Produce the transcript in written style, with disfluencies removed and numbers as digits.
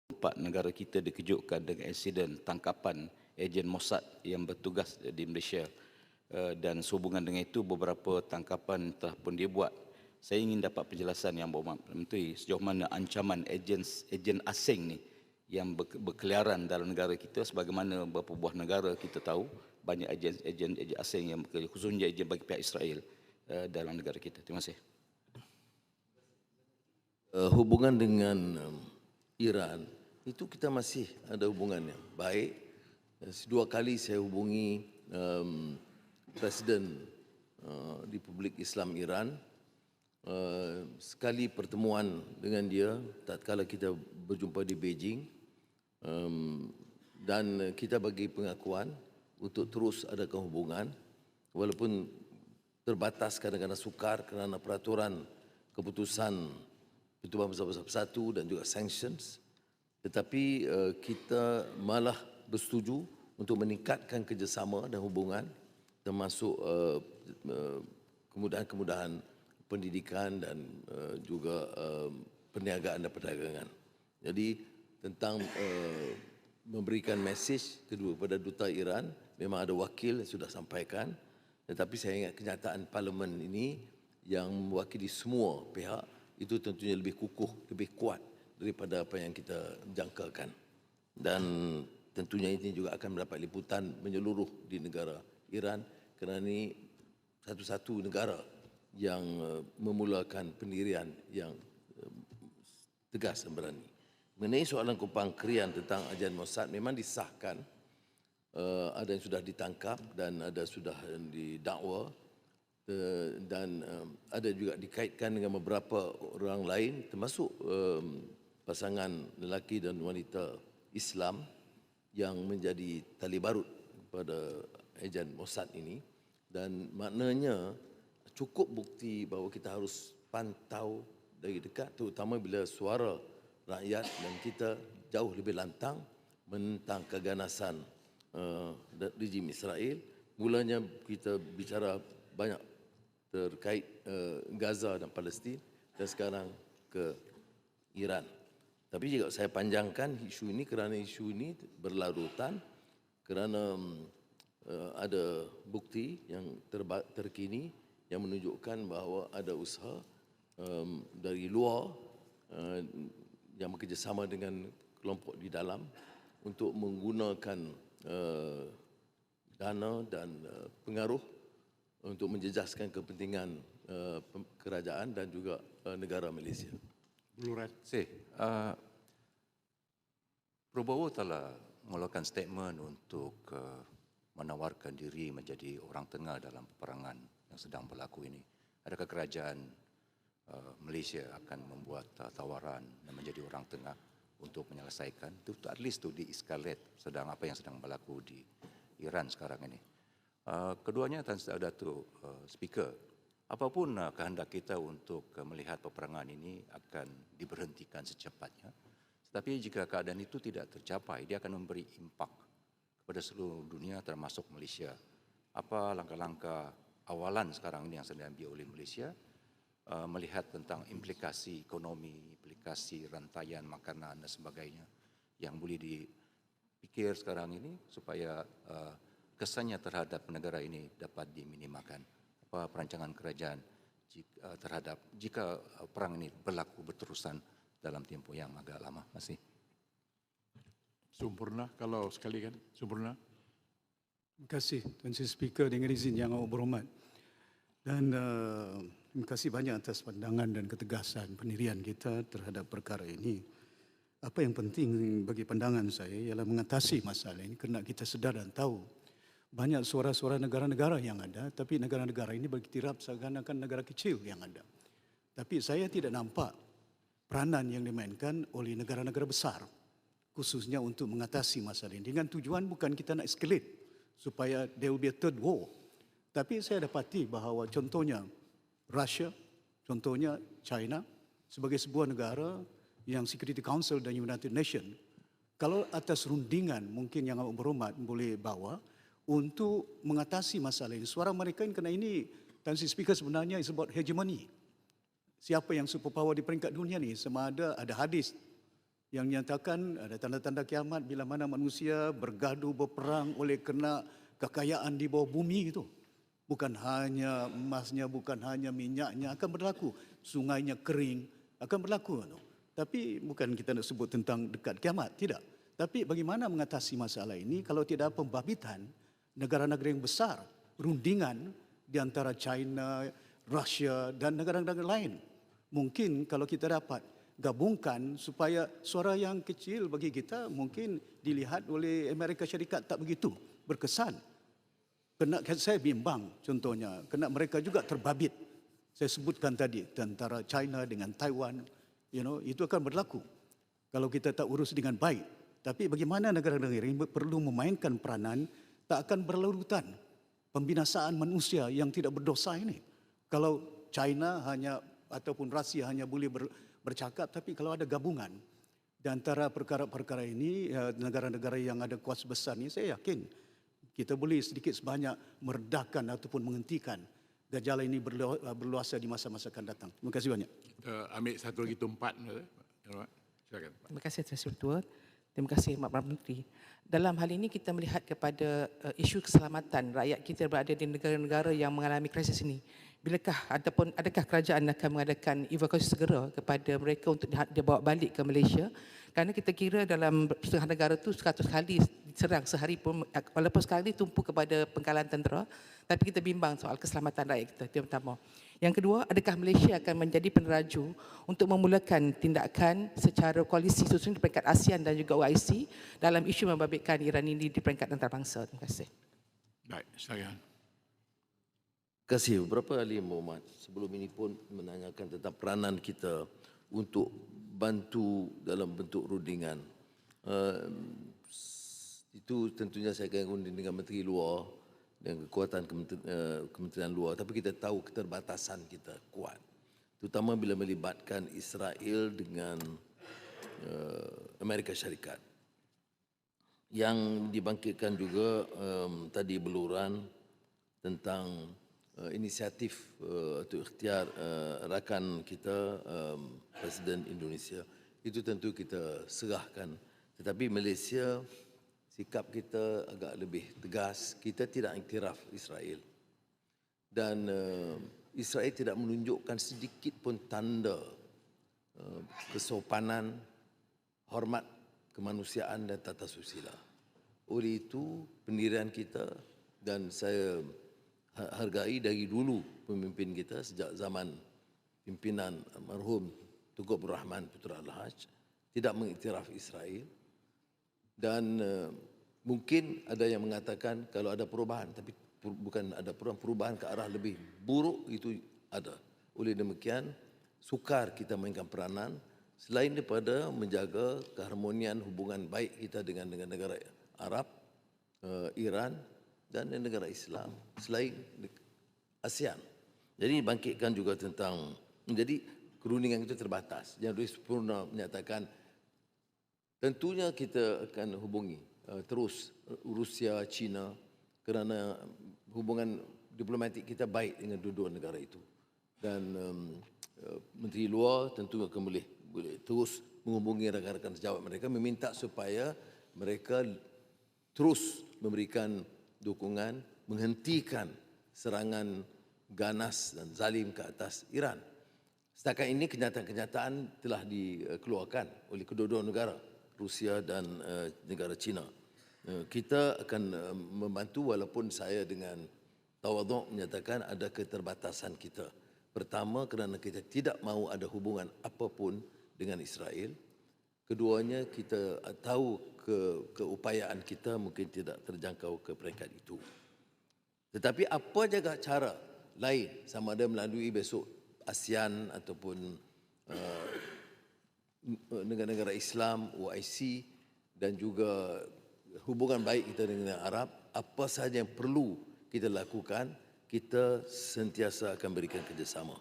empat negara kita dikejutkan dengan insiden tangkapan ejen Mossad yang bertugas di Malaysia. Dan sehubungan dengan itu beberapa tangkapan telah pun dibuat. Saya ingin dapat penjelasan Yang Berhormat Menteri sejauh mana ancaman ejen asing ni yang berkeliaran dalam negara kita, sebagaimana beberapa buah negara kita tahu banyak ejen asing yang bekerja, khususnya ejen bagi pihak Israel dalam negara kita. Terima kasih. Hubungan dengan Iran itu kita masih ada hubungan yang baik. Dua kali saya hubungi Presiden Republik Islam Iran. Sekali pertemuan dengan dia tatkala kita berjumpa di Beijing, dan kita bagi pengakuan untuk terus adakan hubungan walaupun terbatas kadang-kadang sukar kerana peraturan keputusan Pertubuhan Besar Bersatu dan juga sanctions, tetapi kita malah bersetuju untuk meningkatkan kerjasama dan hubungan termasuk kemudahan-kemudahan pendidikan dan juga perniagaan dan perdagangan. Jadi tentang memberikan mesej kedua kepada Duta Iran, memang ada wakil yang sudah sampaikan, tetapi saya ingat kenyataan Parlimen ini yang mewakili semua pihak itu tentunya lebih kukuh, lebih kuat daripada apa yang kita jangkakan. Dan tentunya ini juga akan mendapat liputan menyeluruh di negara Iran kerana ini satu-satu negara yang memulakan pendirian yang tegas dan berani. Mengenai soalan Kupangkerian tentang ajen Mossad, memang disahkan, ada yang sudah ditangkap dan ada sudah didakwa, dan ada juga dikaitkan dengan beberapa orang lain termasuk pasangan lelaki dan wanita Islam yang menjadi tali barut pada ejen Mossad ini. Dan maknanya cukup bukti bahawa kita harus pantau dari dekat, terutama bila suara rakyat dan kita jauh lebih lantang menentang keganasan rejim Israel. Mulanya kita bicara banyak terkait Gaza dan Palestin dan sekarang ke Iran. Tapi jika saya panjangkan isu ini kerana isu ini berlarutan, kerana ada bukti yang terkini yang menunjukkan bahawa ada usaha dari luar yang bekerjasama dengan kelompok di dalam untuk menggunakan dana dan pengaruh untuk menjejaskan kepentingan kerajaan dan juga negara Malaysia. Prabowo telah mengeluarkan statement untuk menawarkan diri menjadi orang tengah dalam peperangan yang sedang berlaku ini. Adakah kerajaan Malaysia akan membuat tawaran dan menjadi orang tengah untuk menyelesaikan itu, at least to de-escalate sedang apa yang sedang berlaku di Iran sekarang ini. Keduanya, Tan Sri Dato' Speaker, apapun kehendak kita untuk melihat peperangan ini akan diberhentikan secepatnya. Tetapi jika keadaan itu tidak tercapai, dia akan memberi impak kepada seluruh dunia termasuk Malaysia. Apa langkah-langkah awalan sekarang ini yang sedang diambil oleh Malaysia melihat tentang implikasi ekonomi, implikasi rantaian makanan dan sebagainya yang boleh dipikir sekarang ini supaya kesannya terhadap negara ini dapat diminimalkan. Apa perancangan kerajaan terhadap jika perang ini berlaku berterusan dalam tempoh yang agak lama? Terima kasih. Sempurna kalau sekali kan, sempurna. Terima kasih Tuan Sri Speaker dengan izin Yang Amat Berhormat. Dan terima kasih banyak atas pandangan dan ketegasan pendirian kita terhadap perkara ini. Apa yang penting bagi pandangan saya ialah mengatasi masalah ini kerana kita sedar dan tahu banyak suara-suara negara-negara yang ada, tapi negara-negara ini berkira seakan-akan negara kecil yang ada. Tapi saya tidak nampak peranan yang dimainkan oleh negara-negara besar, khususnya untuk mengatasi masalah ini. Dengan tujuan bukan kita nak escalate supaya there will be a third war. Tapi saya dapati bahawa contohnya Russia, contohnya China, sebagai sebuah negara yang Security Council dan United Nations, kalau atas rundingan mungkin Yang Amat Berhormat boleh bawa untuk mengatasi masalah ini. Suara mereka kerana ini, Tan Sri Speaker, sebenarnya is about hegemony. Siapa yang superpower di peringkat dunia ni, sama ada hadis yang nyatakan ada tanda-tanda kiamat bila mana manusia bergaduh berperang oleh kena kekayaan di bawah bumi itu. Bukan hanya emasnya, bukan hanya minyaknya akan berlaku. Sungainya kering akan berlaku. Tapi bukan kita nak sebut tentang dekat kiamat, tidak. Tapi bagaimana mengatasi masalah ini kalau tidak ada pembabitan negara-negara yang besar, rundingan di antara China, Rusia dan negara-negara lain. Mungkin kalau kita dapat gabungkan supaya suara yang kecil bagi kita mungkin dilihat oleh Amerika Syarikat tak begitu berkesan. Kena saya bimbang contohnya, kena mereka juga terbabit. Saya sebutkan tadi antara China dengan Taiwan, itu akan berlaku kalau kita tak urus dengan baik. Tapi bagaimana negara-negara ini perlu memainkan peranan, tak akan berlarutan pembinasaan manusia yang tidak berdosa ini. Kalau China hanya ataupun Rusia hanya boleh bercakap, tapi kalau ada gabungan di antara perkara-perkara ini, negara-negara yang ada kuasa besar ini, saya yakin kita boleh sedikit sebanyak meredahkan ataupun menghentikan gejala ini berluasa di masa-masa akan datang. Terima kasih banyak. Kita ambil satu lagi tumpat. Silakan. Terima kasih Tuan Ketua. Terima kasih Mak Menteri. Dalam hal ini kita melihat kepada isu keselamatan rakyat kita berada di negara-negara yang mengalami krisis ini. Adakah kerajaan akan mengadakan evakuasi segera kepada mereka untuk dibawa balik ke Malaysia? Kerana kita kira dalam setengah negara itu 100 kali diserang sehari pun, walaupun sekali tumpu kepada pengkalan tentera, tapi kita bimbang soal keselamatan rakyat kita, itu yang pertama. Yang kedua, adakah Malaysia akan menjadi peneraju untuk memulakan tindakan secara koalisi susun di peringkat ASEAN dan juga OIC dalam isu membabitkan Iran ini di peringkat antarabangsa? Terima kasih. Baik, silakan. Terima kasih. Beberapa ahli Muhammad sebelum ini pun menanyakan tentang peranan kita untuk bantu dalam bentuk rundingan. Itu tentunya saya akan runding dengan Menteri Luar dan kekuatan Kementerian Luar. Tapi kita tahu keterbatasan kita kuat. Terutama bila melibatkan Israel dengan Amerika Syarikat. Yang dibangkitkan juga tadi beluran tentang inisiatif atau ikhtiar rakan kita Presiden Indonesia, itu tentu kita serahkan. Tetapi Malaysia sikap kita agak lebih tegas. Kita tidak iktiraf Israel dan Israel tidak menunjukkan sedikit pun tanda kesopanan, hormat kemanusiaan dan tata susila. Oleh itu pendirian kita, dan saya hargai dari dulu pemimpin kita sejak zaman pimpinan almarhum Tunku Abdul Rahman Putra Al-Haj, tidak mengiktiraf Israel. Dan mungkin ada yang mengatakan kalau ada perubahan, tapi bukan ada perubahan ke arah lebih buruk, itu ada. Oleh demikian, sukar kita mainkan peranan selain daripada menjaga keharmonian hubungan baik kita dengan negara Arab, Iran dan negara Islam selain ASEAN. Jadi bangkitkan juga tentang, jadi kerundingan itu terbatas. Yang Dwi Sempurna menyatakan tentunya kita akan hubungi terus Rusia, China, kerana hubungan diplomatik kita baik dengan dua-dua negara itu. Dan Menteri Luar tentu akan boleh terus menghubungi rakan-rakan sejawat mereka, meminta supaya mereka terus memberikan dukungan, menghentikan serangan ganas dan zalim ke atas Iran. Setakat ini kenyataan-kenyataan telah dikeluarkan oleh kedua-dua negara, Rusia dan negara China. Kita akan membantu, walaupun saya dengan tawaduk menyatakan ada keterbatasan kita. Pertama, kerana kita tidak mahu ada hubungan apapun dengan Israel. Keduanya, kita tahu keupayaan kita mungkin tidak terjangkau ke peringkat itu. Tetapi apa jaga cara lain, sama ada melalui besok ASEAN ataupun negara-negara Islam, OIC dan juga hubungan baik kita dengan Arab, apa sahaja yang perlu kita lakukan, kita sentiasa akan berikan kerjasama.